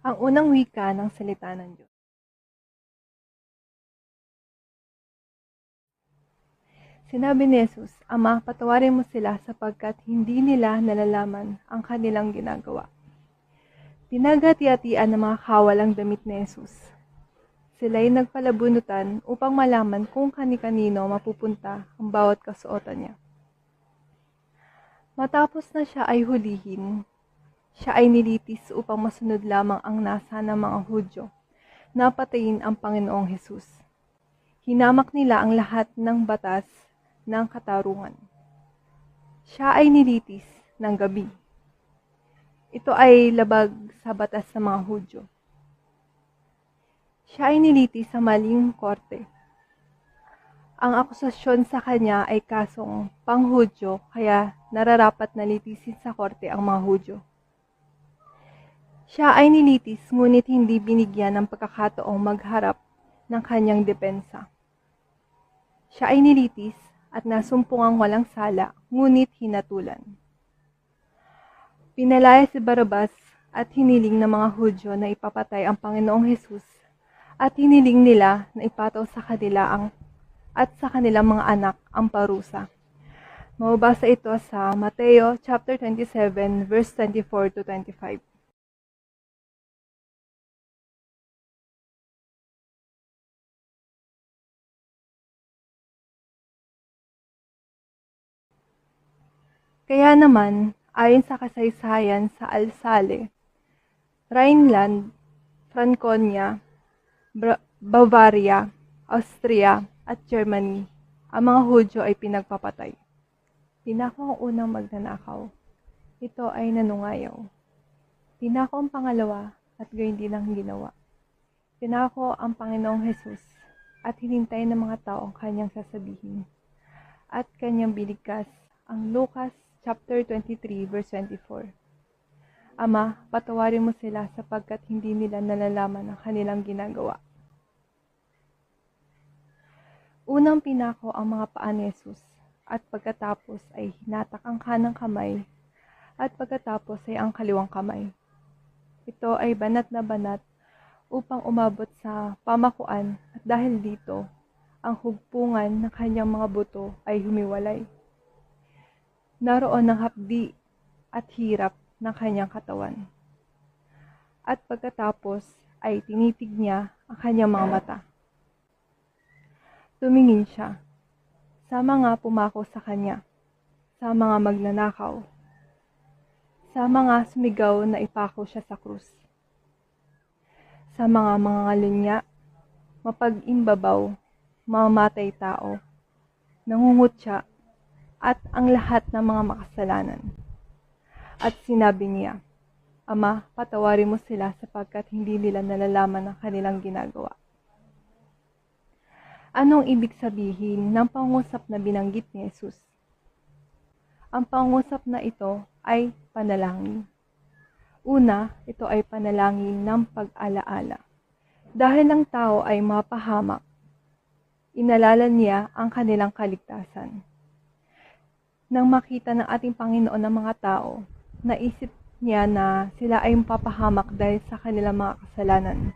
Ang unang wika ng salita ng Diyos. Sinabi ni Jesus, Ama, patawarin mo sila sapagkat hindi nila nalalaman ang kanilang ginagawa. Pinaghati-hatian ng mga kawalang damit ni Jesus. Sila'y nagpalabunutan upang malaman kung kani-kanino mapupunta ang bawat kasuotan niya. Matapos na siya ay hulihin, siya ay nilitis upang masunod lamang ang nasa ng mga Hudyo na patayin ang Panginoong Jesus. Hinamak nila ang lahat ng batas ng katarungan. Siya ay nilitis ng gabi. Ito ay labag sa batas ng mga Hudyo. Siya ay nilitis sa maling korte. Ang akusasyon sa kanya ay kasong panghudyo, kaya nararapat na litisin sa korte ang mga Hudyo. Siya ay nilitis ngunit hindi binigyan ng pagkakataong magharap ng kanyang depensa. Siya ay nilitis at nasumpungang walang sala, ngunit hinatulan. Pinalaya si Barabas at hiniling ng mga Hudyo na ipapatay ang Panginoong Jesus at hiniling nila na ipataw sa kanila at sa kanilang mga anak ang parusa. Mababasa ito sa Mateo chapter 27 verse 24 to 25. Kaya naman, ayon sa kasaysayan sa Alsale, Rhineland, Franconia, Bavaria, Austria, at Germany, ang mga Hudyo ay pinagpapatay. Pinako ang unang magnanakaw. Ito ay nanungayaw. Pinako ang pangalawa at gayon din ang ginawa. Pinako ang Panginoong Jesus at hinintay ng mga tao ang kanyang sasabihin at kanyang binigkas ang Lucas chapter 23 verse 24. Ama, patawarin mo sila sapagkat hindi nila nalalaman ang kanilang ginagawa. Unang pinako ang mga paa ni Jesus at pagkatapos ay hinatak ang kanang kamay at pagkatapos ay ang kaliwang kamay. Ito ay banat na banat upang umabot sa pamakuan at dahil dito, ang hugpungan ng kanyang mga buto ay humiwalay. Naroon ang hapdi at hirap ng kanyang katawan. At pagkatapos ay tinitig niya ang kanyang mga mata. Tumingin siya sa mga pumako sa kanya, sa mga magnanakaw, sa mga sumigaw na ipako siya sa krus, sa mga mangangalunya, mapag-imbabaw, mamamatay tao, nangungutya, at ang lahat ng mga makasalanan. At sinabi niya, Ama, patawarin mo sila sapagkat hindi nila nalalaman ang kanilang ginagawa. Anong ibig sabihin ng pangusap na binanggit ni Jesus? Ang pangusap na ito ay panalangin. Una, ito ay panalangin ng pag-alaala. Dahil ang tao ay mapahamak, inalala niya ang kanilang kaligtasan. Nang makita ng ating Panginoon ng mga tao, naisip niya na sila ay mapapahamak dahil sa kanilang mga kasalanan.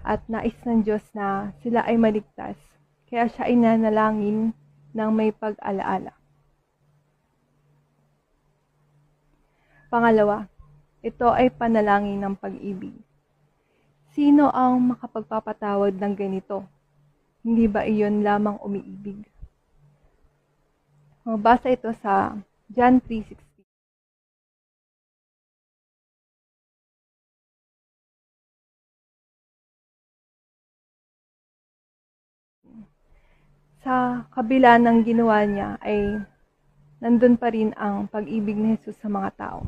At nais ng Diyos na sila ay maligtas. Kaya siya ay nanalangin ng may pag-alaala. Pangalawa, ito ay panalangin ng pag-ibig. Sino ang makapagpapatawad ng ganito? Hindi ba iyon lamang umiibig? Mabasa ito sa John 3:16. Sa kabila ng ginawa niya ay nandun pa rin ang pag-ibig ni Jesus sa mga tao.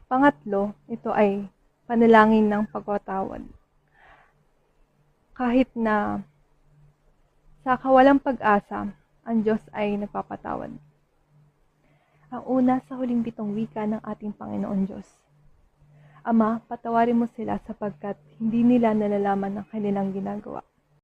Pangatlo, ito ay panalangin ng pagpatawad. Kahit na sa kawalang pag-asa, ang Diyos ay nagpapatawad. Ang una sa huling 7 wika ng ating Panginoon Diyos. Ama, patawarin mo sila sapagkat hindi nila nalalaman ang kanilang ginagawa.